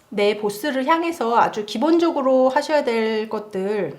내 보스를 향해서 아주 기본적으로 하셔야 될 것들,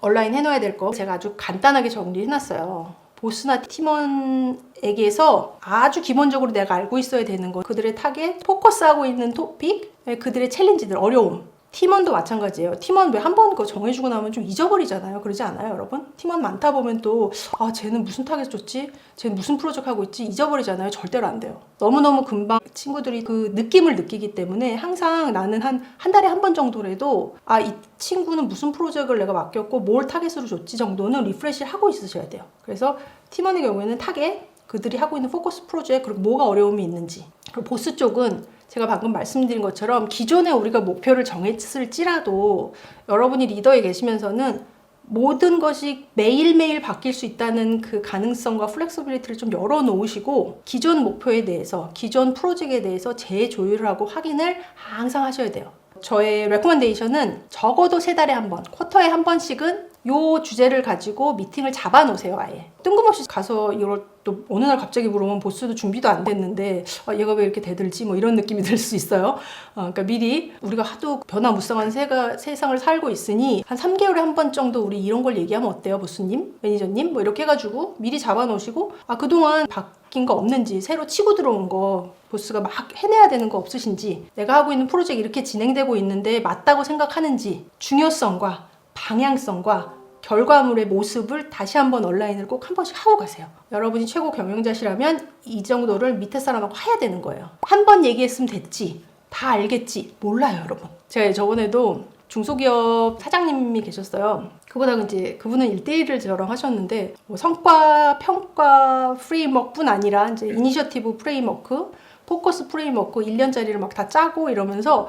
얼라인 해놓아야 될 거 제가 아주 간단하게 정리해놨어요. 보스나 팀원에게서 아주 기본적으로 내가 알고 있어야 되는 것, 그들의 타겟, 포커스하고 있는 토픽, 그들의 챌린지들, 어려움. 팀원도 마찬가지예요. 팀원 왜 한 번 그거 정해주고 나면 좀 잊어버리잖아요. 그러지 않아요, 여러분? 팀원 많다 보면 또 쟤는 무슨 타겟 줬지? 쟤는 무슨 프로젝트 하고 있지? 잊어버리잖아요. 절대로 안 돼요. 너무너무 금방 친구들이 그 느낌을 느끼기 때문에 항상 나는 한 달에 한 번 정도라도 이 친구는 무슨 프로젝트를 내가 맡겼고 뭘 타겟으로 줬지 정도는 리프레시를 하고 있으셔야 돼요. 그래서 팀원의 경우에는 타겟, 그들이 하고 있는 포커스 프로젝트, 그리고 뭐가 어려움이 있는지. 그리고 보스 쪽은 제가 방금 말씀드린 것처럼 기존에 우리가 목표를 정했을지라도 여러분이 리더에 계시면서는 모든 것이 매일매일 바뀔 수 있다는 그 가능성과 플렉서빌리티를 좀 열어놓으시고 기존 목표에 대해서, 기존 프로젝트에 대해서 재조율을 하고 확인을 항상 하셔야 돼요. 저의 레코멘데이션은 적어도 3달에 한 번, 쿼터에 한 번씩은 요 주제를 가지고 미팅을 잡아 놓으세요. 아예 뜬금없이 가서 이걸 또 어느 날 갑자기 물어보면 보스도 준비도 안 됐는데 얘가 왜 이렇게 대들지 뭐 이런 느낌이 들 수 있어요. 그러니까 미리 우리가 하도 변화무쌍한 세상을 살고 있으니 한 3개월에 한 번 정도 우리 이런 걸 얘기하면 어때요, 보스님, 매니저님, 뭐 이렇게 해가지고 미리 잡아 놓으시고 그동안 바뀐 거 없는지, 새로 치고 들어온 거 보스가 막 해내야 되는 거 없으신지, 내가 하고 있는 프로젝트 이렇게 진행되고 있는데 맞다고 생각하는지, 중요성과 방향성과 결과물의 모습을 다시 한번 온라인을 꼭 한 번씩 하고 가세요. 여러분이 최고 경영자시라면 이 정도를 밑에 사람하고 해야 되는 거예요. 한 번 얘기했으면 됐지, 다 알겠지, 몰라요, 여러분. 제가 저번에도 중소기업 사장님이 계셨어요. 그분은 1대1을 저랑 하셨는데 성과 평가 프레임워크뿐 아니라 이제 이니셔티브 프레임워크, 포커스 프레임워크 1년짜리를 막 다 짜고 이러면서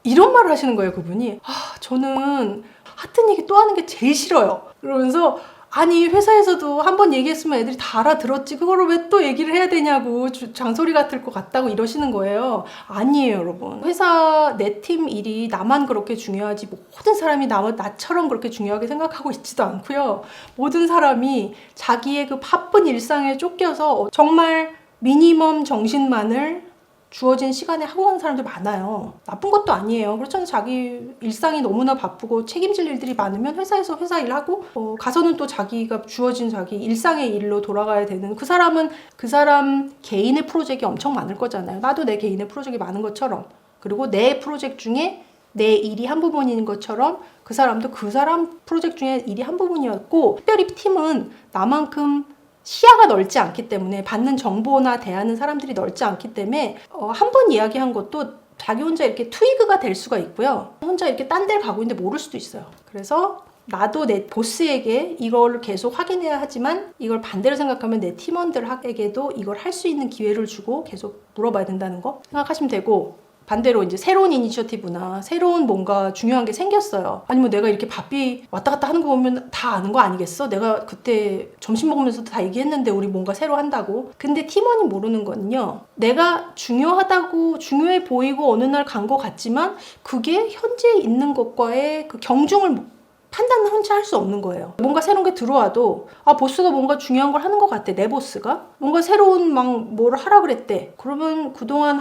이런 말을 하시는 거예요, 그분이. 저는 하여튼 얘기 또 하는 게 제일 싫어요. 그러면서 아니 회사에서도 한 번 얘기했으면 애들이 다 알아들었지, 그거를 왜 또 얘기를 해야 되냐고, 장소리 같을 것 같다고 이러시는 거예요. 아니에요, 여러분. 회사 내 팀 일이 나만 그렇게 중요하지 모든 사람이 나처럼 그렇게 중요하게 생각하고 있지도 않고요. 모든 사람이 자기의 그 바쁜 일상에 쫓겨서 정말 미니멈 정신만을 주어진 시간에 하고 가는 사람들 많아요. 나쁜 것도 아니에요. 그렇잖아요. 자기 일상이 너무나 바쁘고 책임질 일들이 많으면 회사에서 회사 일하고 가서는 또 자기가 주어진 자기 일상의 일로 돌아가야 되는, 그 사람 개인의 프로젝트가 엄청 많을 거잖아요. 나도 내 개인의 프로젝트가 많은 것처럼, 그리고 내 프로젝트 중에 내 일이 한 부분인 것처럼 그 사람도 그 사람 프로젝트 중에 일이 한 부분이었고, 특별히 팀은 나만큼 시야가 넓지 않기 때문에, 받는 정보나 대하는 사람들이 넓지 않기 때문에 한 번 이야기한 것도 자기 혼자 이렇게 트위그가 될 수가 있고요. 혼자 이렇게 딴 데를 가고 있는데 모를 수도 있어요. 그래서 나도 내 보스에게 이걸 계속 확인해야 하지만 이걸 반대로 생각하면 내 팀원들에게도 이걸 할 수 있는 기회를 주고 계속 물어봐야 된다는 거 생각하시면 되고, 반대로 이제 새로운 이니셔티브나 새로운 뭔가 중요한 게 생겼어요. 아니면 내가 이렇게 바삐 왔다 갔다 하는 거 보면 다 아는 거 아니겠어? 내가 그때 점심 먹으면서도 다 얘기했는데 우리 뭔가 새로 한다고. 근데 팀원이 모르는 거는요, 내가 중요해 보이고 어느 날 간 것 같지만 그게 현재 있는 것과의 그 경중을 판단을 혼자 할 수 없는 거예요. 뭔가 새로운 게 들어와도 보스가 뭔가 중요한 걸 하는 것 같아. 내 보스가 뭔가 새로운 뭘 하라 그랬대. 그러면 그동안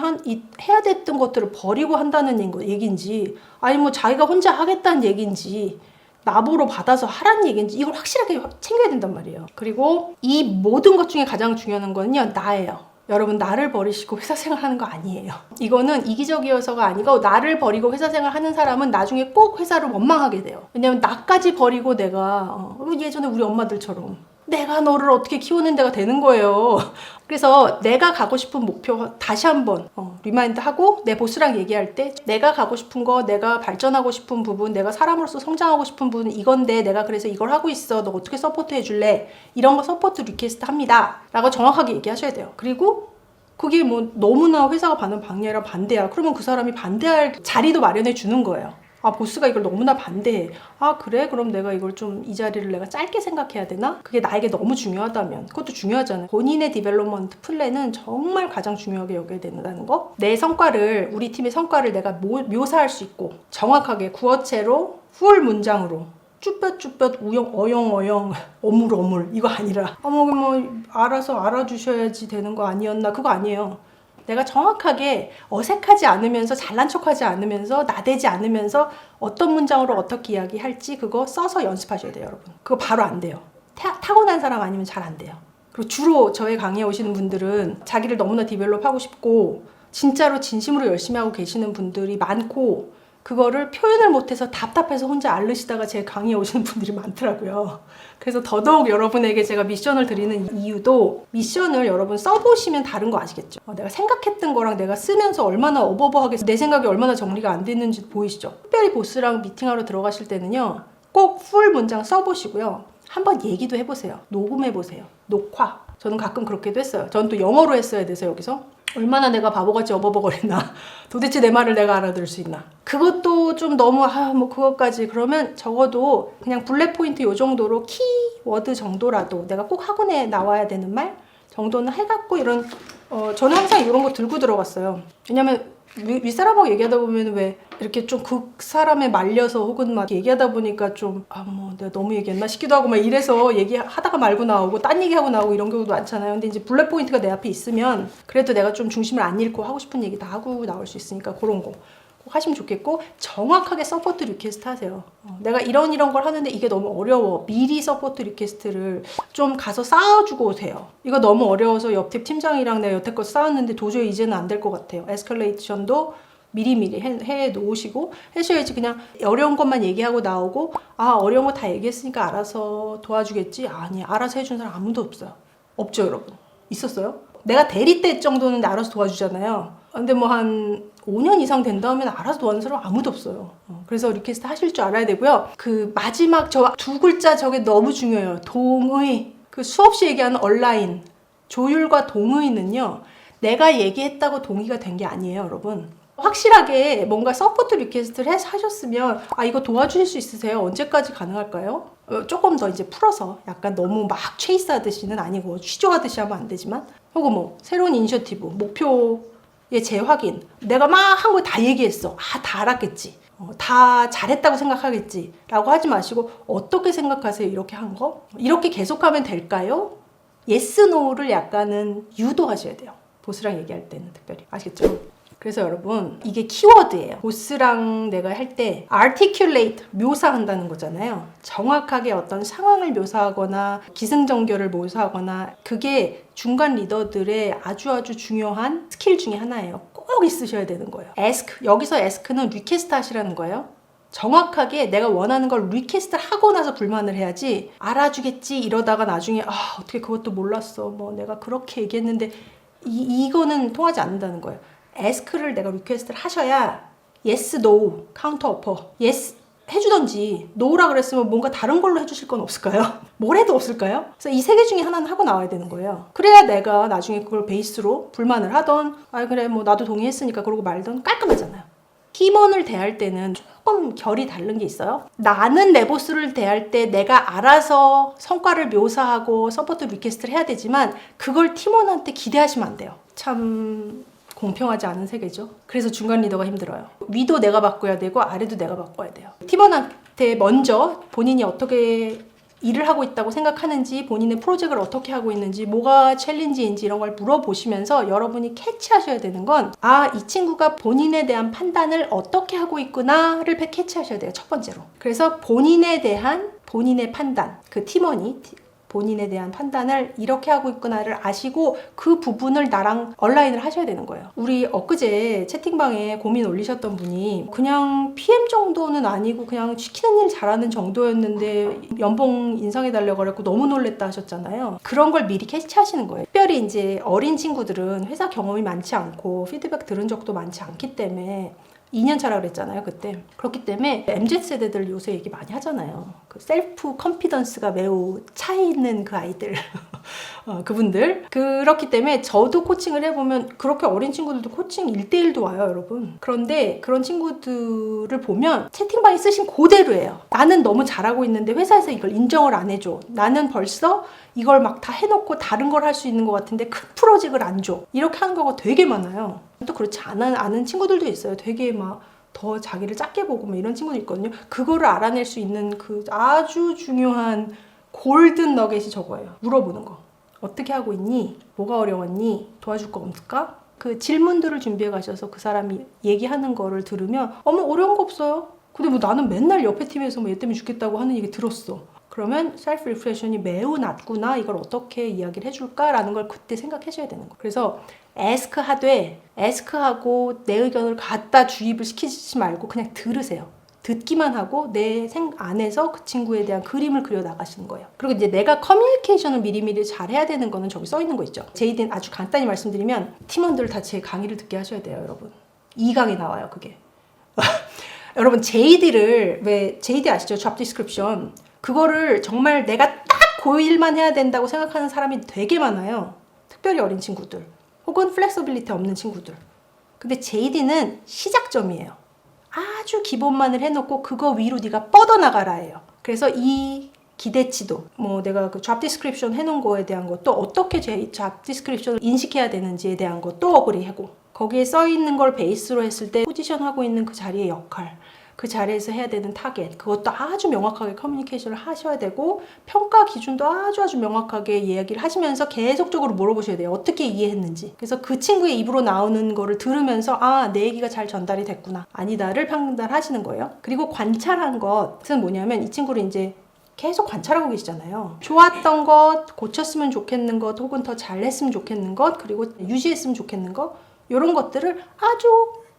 해야 됐던 것들을 버리고 한다는 얘기인지, 아니면 자기가 혼자 하겠다는 얘기인지, 나보러 받아서 하라는 얘기인지, 이걸 확실하게 챙겨야 된단 말이에요. 그리고 이 모든 것 중에 가장 중요한 거는요, 나예요. 여러분, 나를 버리시고 회사 생활하는 거 아니에요. 이거는 이기적이어서가 아니고, 나를 버리고 회사 생활하는 사람은 나중에 꼭 회사를 원망하게 돼요. 왜냐면 나까지 버리고 내가 예전에 우리 엄마들처럼 내가 너를 어떻게 키우는 데가 되는 거예요. 그래서 내가 가고 싶은 목표 다시 한번 리마인드 하고, 내 보스랑 얘기할 때 내가 가고 싶은 거, 내가 발전하고 싶은 부분, 내가 사람으로서 성장하고 싶은 부분 이건데 내가 그래서 이걸 하고 있어, 너 어떻게 서포트 해줄래, 이런 거 서포트 리퀘스트 합니다 라고 정확하게 얘기하셔야 돼요. 그리고 그게 뭐 너무나 회사가 받는 방해라 반대야, 그러면 그 사람이 반대할 자리도 마련해 주는 거예요. 보스가 이걸 너무나 반대해. 그래? 그럼 내가 이걸 좀 이 자리를 내가 짧게 생각해야 되나? 그게 나에게 너무 중요하다면, 그것도 중요하잖아요. 본인의 디벨롭먼트 플랜은 정말 가장 중요하게 여겨야 된다는 거. 내 성과를, 우리 팀의 성과를 내가 묘사할 수 있고, 정확하게 구어체로, 풀 문장으로, 쭈뼛쭈뼛 어영어영 어물어물 이거 아니라 알아서 알아주셔야지 되는 거 아니었나, 그거 아니에요. 내가 정확하게 어색하지 않으면서 잘난 척하지 않으면서 나대지 않으면서 어떤 문장으로 어떻게 이야기할지 그거 써서 연습하셔야 돼요, 여러분. 그거 바로 안 돼요. 타고난 사람 아니면 잘 안 돼요. 그리고 주로 저의 강의에 오시는 분들은 자기를 너무나 디벨롭하고 싶고 진짜로 진심으로 열심히 하고 계시는 분들이 많고 그거를 표현을 못해서 답답해서 혼자 앓으시다가 제 강의에 오시는 분들이 많더라고요. 그래서 더더욱 여러분에게 제가 미션을 드리는 이유도 미션을 여러분 써보시면 다른 거 아시겠죠? 내가 생각했던 거랑 내가 쓰면서 얼마나 어버버하게 내 생각이 얼마나 정리가 안 됐는지 보이시죠? 특별히 보스랑 미팅하러 들어가실 때는요. 꼭 풀 문장 써보시고요. 한번 얘기도 해보세요. 녹음해보세요. 녹화. 저는 가끔 그렇게도 했어요. 저는 또 영어로 했어야 돼서 여기서 얼마나 내가 바보같이 어버버거리나 도대체 내 말을 내가 알아들을 수 있나 그것도 좀 너무 뭐 그것까지 그러면 적어도 그냥 블랙 포인트 요 정도로 키워드 정도라도 내가 꼭 학원에 나와야 되는 말 정도는 해갖고 이런 저는 항상 이런 거 들고 들어갔어요. 왜냐면 윗사람하고 얘기하다 보면 왜 이렇게 좀 그 사람에 말려서 혹은 막 얘기하다 보니까 좀 뭐 내가 너무 얘기했나 싶기도 하고 막 이래서 얘기하다가 말고 나오고 딴 얘기하고 나오고 이런 경우도 많잖아요. 근데 이제 블랙 포인트가 내 앞에 있으면 그래도 내가 좀 중심을 안 잃고 하고 싶은 얘기 다 하고 나올 수 있으니까 그런 거 꼭 하시면 좋겠고 정확하게 서포트 리퀘스트 하세요. 내가 이런 걸 하는데 이게 너무 어려워. 미리 서포트 리퀘스트를 좀 가서 쌓아주고 오세요. 이거 너무 어려워서 옆집 팀장이랑 내가 여태껏 쌓았는데 도저히 이제는 안 될 것 같아요. 에스컬레이션도 미리미리 해 놓으시고 하셔야지 그냥 어려운 것만 얘기하고 나오고 어려운 거 다 얘기했으니까 알아서 도와주겠지. 아니 알아서 해준 사람 아무도 없어요. 없죠 여러분. 있었어요? 내가 대리 때 정도는 알아서 도와주잖아요. 근데 뭐 한 5년 이상 된 다음에 알아서 도와주는 사람 아무도 없어요. 그래서 리퀘스트 하실 줄 알아야 되고요. 그 마지막 저 두 글자 저게 너무 중요해요. 동의. 그 수없이 얘기하는 얼라인. 조율과 동의는요. 내가 얘기했다고 동의가 된 게 아니에요, 여러분. 확실하게 뭔가 서포트 리퀘스트를 해서 하셨으면 이거 도와주실 수 있으세요? 언제까지 가능할까요? 조금 더 이제 풀어서 약간 너무 막 체이스하듯이는 아니고 취조하듯이 하면 안 되지만 혹은 뭐 새로운 이니셔티브, 목표의 재확인 내가 막 한 거 다 얘기했어. 다 알았겠지. 다 잘했다고 생각하겠지 라고 하지 마시고 어떻게 생각하세요? 이렇게 한 거? 이렇게 계속하면 될까요? yes, no를 약간은 유도하셔야 돼요. 보스랑 얘기할 때는 특별히. 아시겠죠? 그래서 여러분 이게 키워드예요. 보스랑 내가 할 때 articulate 묘사한다는 거잖아요. 정확하게 어떤 상황을 묘사하거나 기승전결을 묘사하거나 그게 중간 리더들의 아주 중요한 스킬 중에 하나예요. 꼭 있으셔야 되는 거예요. ask 여기서 ask는 request 하시라는 거예요. 정확하게 내가 원하는 걸 리퀘스트를 하고 나서 불만을 해야지 알아주겠지 이러다가 나중에 어떻게 그것도 몰랐어 뭐 내가 그렇게 얘기했는데 이거는 통하지 않는다는 거예요. ask를 내가 리퀘스트를 하셔야 yes, no, counter offer yes 해주던지 no라 그랬으면 뭔가 다른 걸로 해주실 건 없을까요? 뭘 해도 없을까요? 그래서 이 세 개 중에 하나는 하고 나와야 되는 거예요. 그래야 내가 나중에 그걸 베이스로 불만을 하던 그래 뭐 나도 동의했으니까 그러고 말던 깔끔하잖아요. 팀원을 대할 때는 조금 결이 다른 게 있어요. 나는 내 보스를 대할 때 내가 알아서 성과를 묘사하고 서포트 리퀘스트를 해야 되지만 그걸 팀원한테 기대하시면 안 돼요. 참 공평하지 않은 세계죠. 그래서 중간 리더가 힘들어요. 위도 내가 바꿔야 되고 아래도 내가 바꿔야 돼요. 팀원한테 먼저 본인이 어떻게 일을 하고 있다고 생각하는지 본인의 프로젝트를 어떻게 하고 있는지 뭐가 챌린지인지 이런 걸 물어보시면서 여러분이 캐치하셔야 되는 건 이 친구가 본인에 대한 판단을 어떻게 하고 있구나를 캐치하셔야 돼요. 첫 번째로. 그래서 본인에 대한 본인의 판단 그 팀원이 본인에 대한 판단을 이렇게 하고 있구나를 아시고 그 부분을 나랑 얼라인을 하셔야 되는 거예요. 우리 엊그제 채팅방에 고민 올리셨던 분이 그냥 PM 정도는 아니고 그냥 시키는 일 잘하는 정도였는데 연봉 인상해달라고 그랬고 너무 놀랬다 하셨잖아요. 그런 걸 미리 캐치하시는 거예요. 특별히 이제 어린 친구들은 회사 경험이 많지 않고 피드백 들은 적도 많지 않기 때문에 2년 차라 그랬잖아요 그때. 그렇기 때문에 MZ세대들 요새 얘기 많이 하잖아요. 그 셀프 컨피던스가 매우 차 있는 그 아이들 그분들. 그렇기 때문에 저도 코칭을 해보면 그렇게 어린 친구들도 코칭 1대1도 와요 여러분. 그런데 그런 친구들을 보면 채팅방에 쓰신 그대로예요. 나는 너무 잘하고 있는데 회사에서 이걸 인정을 안 해줘. 나는 벌써 이걸 막 다 해놓고 다른 걸 할 수 있는 것 같은데 큰 프로젝트를 안 줘. 이렇게 하는 경우가 되게 많아요. 또 그렇지 않은 친구들도 있어요. 되게 막 더 자기를 작게 보고 막 이런 친구도 있거든요. 그거를 알아낼 수 있는 그 아주 중요한 골든 너겟이 저거예요. 물어보는 거. 어떻게 하고 있니? 뭐가 어려웠니? 도와줄 거 없을까? 그 질문들을 준비해 가셔서 그 사람이 얘기하는 거를 들으면 어머 어려운 거 없어요. 근데 뭐 나는 맨날 옆에 팀에서 뭐 얘 때문에 죽겠다고 하는 얘기 들었어. 그러면 셀프 리프레션이 매우 낮구나. 이걸 어떻게 이야기를 해줄까라는 걸 그때 생각하셔야 되는 거예요. 그래서 ask 하되 ask하고 내 의견을 갖다 주입을 시키지 말고 그냥 들으세요. 듣기만 하고 내 안에서 그 친구에 대한 그림을 그려 나가시는 거예요. 그리고 이제 내가 커뮤니케이션을 미리미리 잘 해야 되는 거는 저기 써 있는 거 있죠. 제이든 아주 간단히 말씀드리면 팀원들 다 제 강의를 듣게 하셔야 돼요, 여러분. 2강에 나와요, 그게. 여러분 JD를 왜 JD 아시죠? Job Description. 그거를 정말 내가 딱 고1만 해야 된다고 생각하는 사람이 되게 많아요. 특별히 어린 친구들. 혹은 플렉서빌리티 없는 친구들. 근데 JD는 시작점이에요. 아주 기본만을 해놓고 그거 위로 네가 뻗어나가라예요. 그래서 이 기대치도 뭐 내가 그 job description 해놓은 거에 대한 것도 어떻게 제 job description을 인식해야 되는지에 대한 것도 어그리하고 거기에 써있는 걸 베이스로 했을 때 포지션하고 있는 그 자리의 역할 그 자리에서 해야 되는 타겟 그것도 아주 명확하게 커뮤니케이션을 하셔야 되고 평가 기준도 아주 명확하게 이야기를 하시면서 계속적으로 물어보셔야 돼요. 어떻게 이해했는지. 그래서 그 친구의 입으로 나오는 거를 들으면서 아, 내 얘기가 잘 전달이 됐구나. 아니다를 판단하시는 거예요. 그리고 관찰한 것은 뭐냐면 이 친구를 이제 계속 관찰하고 계시잖아요. 좋았던 것, 고쳤으면 좋겠는 것, 혹은 더 잘했으면 좋겠는 것, 그리고 유지했으면 좋겠는 것 이런 것들을 아주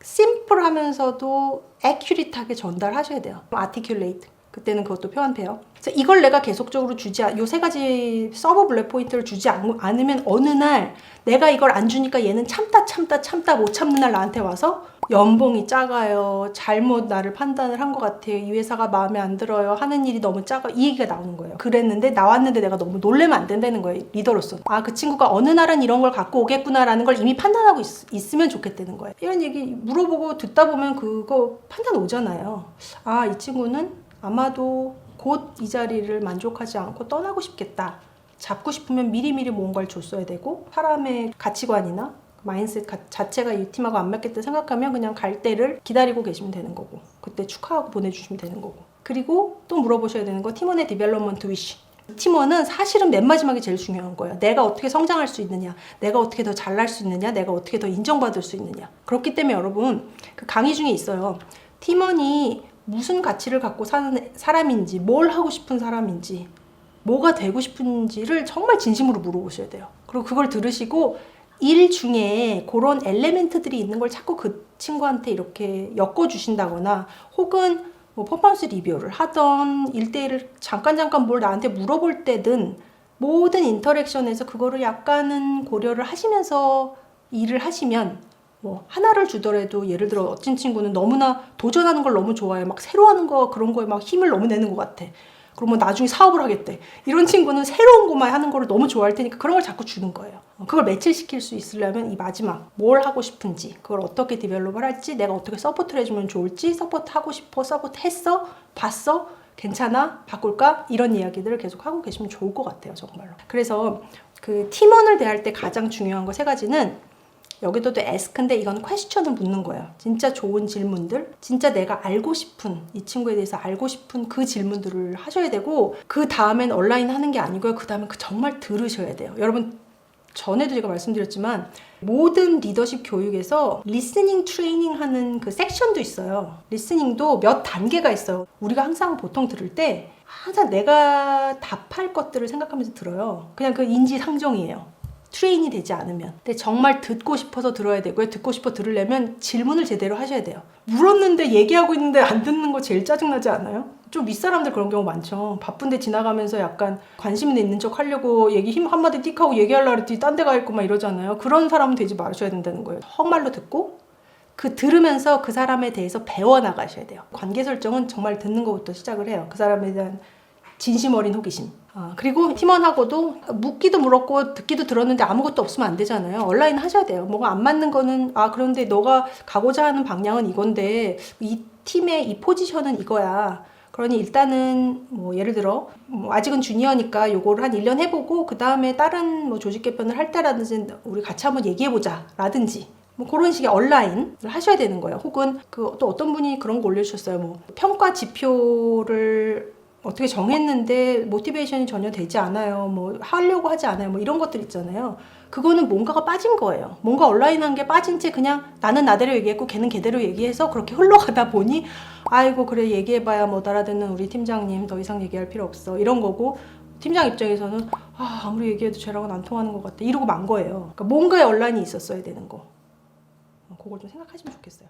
심플하면서도 액큐리트하게 전달하셔야 돼요. articulate. 그때는 그것도 표현돼요. 그래서 이걸 내가 계속적으로 요 세 가지 서브 블랙 포인트를 주지 않으면 어느 날 내가 이걸 안 주니까 얘는 참다 못 참는 날 나한테 와서 연봉이 작아요. 잘못 나를 판단을 한 것 같아요. 이 회사가 마음에 안 들어요. 하는 일이 너무 작아. 이 얘기가 나오는 거예요. 그랬는데 나왔는데 내가 너무 놀래면 안 된다는 거예요. 리더로서. 아, 그 친구가 어느 날은 이런 걸 갖고 오겠구나라는 걸 이미 판단하고 있으면 좋겠다는 거예요. 이런 얘기 물어보고 듣다 보면 그거 판단 오잖아요. 아, 이 친구는 아마도 곧 이 자리를 만족하지 않고 떠나고 싶겠다. 잡고 싶으면 미리미리 뭔가를 줬어야 되고 사람의 가치관이나 마인드셋 자체가 이 팀하고 안 맞겠다 생각하면 그냥 갈 때를 기다리고 계시면 되는 거고 그때 축하하고 보내주시면 되는 거고 그리고 또 물어보셔야 되는 거 팀원의 디벨롭먼트 위시. 팀원은 사실은 맨 마지막에 제일 중요한 거예요. 내가 어떻게 성장할 수 있느냐, 내가 어떻게 더 잘날 수 있느냐, 내가 어떻게 더 인정받을 수 있느냐. 그렇기 때문에 여러분 그 강의 중에 있어요. 팀원이 무슨 가치를 갖고 사는 사람인지, 뭘 하고 싶은 사람인지, 뭐가 되고 싶은지를 정말 진심으로 물어보셔야 돼요. 그리고 그걸 들으시고 일 중에 그런 엘레멘트들이 있는 걸 자꾸 그 친구한테 이렇게 엮어주신다거나 혹은 뭐 퍼포먼스 리뷰를 하던 1대1을 잠깐 뭘 나한테 물어볼 때든 모든 인터랙션에서 그거를 약간은 고려를 하시면서 일을 하시면 뭐 하나를 주더라도 예를 들어 어떤 친구는 너무나 도전하는 걸 너무 좋아해. 막 새로 하는 거 그런 거에 막 힘을 너무 내는 것 같아. 그러면 나중에 사업을 하겠대. 이런 친구는 새로운 것만 하는 거를 너무 좋아할 테니까 그런 걸 자꾸 주는 거예요. 그걸 매치시킬 수 있으려면 이 마지막 뭘 하고 싶은지 그걸 어떻게 디벨롭을 할지 내가 어떻게 서포트를 해주면 좋을지 서포트 하고 싶어 서포트 했어? 봤어? 괜찮아? 바꿀까? 이런 이야기들을 계속 하고 계시면 좋을 것 같아요. 정말로. 그래서 그 팀원을 대할 때 가장 중요한 거 세 가지는 여기도 ask인데 이건 퀘스천을 묻는 거예요. 진짜 좋은 질문들, 진짜 내가 알고 싶은 이 친구에 대해서 알고 싶은 그 질문들을 하셔야 되고 그 다음엔 온라인 하는 게 아니고요. 그 다음엔 정말 들으셔야 돼요. 여러분 전에도 제가 말씀드렸지만 모든 리더십 교육에서 리스닝 트레이닝 하는 그 섹션도 있어요. 리스닝도 몇 단계가 있어요. 우리가 항상 보통 들을 때 항상 내가 답할 것들을 생각하면서 들어요. 그냥 그 인지상정이에요. 트레인이 되지 않으면. 근데 정말 듣고 싶어서 들어야 되고요. 듣고 싶어 들으려면 질문을 제대로 하셔야 돼요. 물었는데 얘기하고 있는데 안 듣는 거 제일 짜증나지 않아요? 좀 윗사람들 그런 경우 많죠. 바쁜데 지나가면서 약간 관심 있는 척 하려고 얘기 힘 한마디 띡 하고 얘기하려고 했더니 딴 데 가 있고 막 이러잖아요. 그런 사람은 되지 말으셔야 된다는 거예요. 정말로 듣고 그 들으면서 그 사람에 대해서 배워나가셔야 돼요. 관계 설정은 정말 듣는 것부터 시작을 해요. 그 사람에 대한 진심 어린 호기심. 그리고 팀원하고도 묻기도 물었고 듣기도 들었는데 아무것도 없으면 안 되잖아요. 온라인 하셔야 돼요. 뭐가 안 맞는 거는 그런데 너가 가고자 하는 방향은 이건데 이 팀의 이 포지션은 이거야. 그러니 일단은 뭐 예를 들어 뭐 아직은 주니어니까 요거를 한 1년 해보고 그 다음에 다른 뭐 조직 개편을 할 때라든지 우리 같이 한번 얘기해보자 라든지 뭐 그런 식의 온라인을 하셔야 되는 거예요. 혹은 그 또 어떤 분이 그런 거 올려주셨어요. 뭐 평가 지표를 어떻게 정했는데 모티베이션이 전혀 되지 않아요. 뭐 하려고 하지 않아요. 뭐 이런 것들 있잖아요. 그거는 뭔가가 빠진 거예요. 뭔가 온라인한 게 빠진 채 그냥 나는 나대로 얘기했고 걔는 걔대로 얘기해서 그렇게 흘러가다 보니 아이고 그래 얘기해봐야 못 알아듣는 우리 팀장님 더 이상 얘기할 필요 없어 이런 거고 팀장 입장에서는 아무리 얘기해도 쟤랑은 안 통하는 것 같아 이러고 만 거예요. 그러니까 뭔가의 온라인이 있었어야 되는 거. 그걸 좀 생각하시면 좋겠어요.